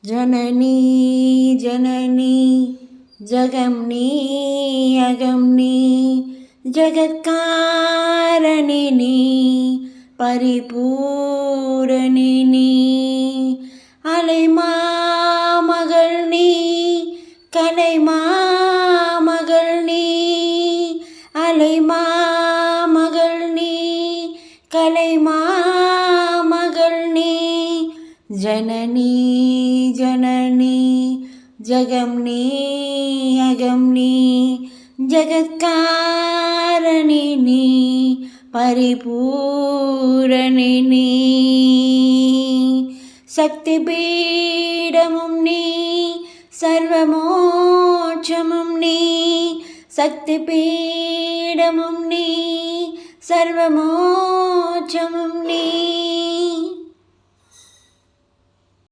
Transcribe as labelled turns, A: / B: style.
A: जननी जननी जगं नी अगं नी जगत्कारणिनी परिपूरणिनी அலைமாமகள் நீ கலைமாமகள் நீ அலைமாமகள் நீ கலைமாமகள் நீ जननी जननी जगं नी अगं नी जगत्कारणिनी परिपूरणिनी शक्तिपीठमुं नी सर्वमोक्षमुं नी शक्तिपीठमुं नी सर्वमोक्षमुं नी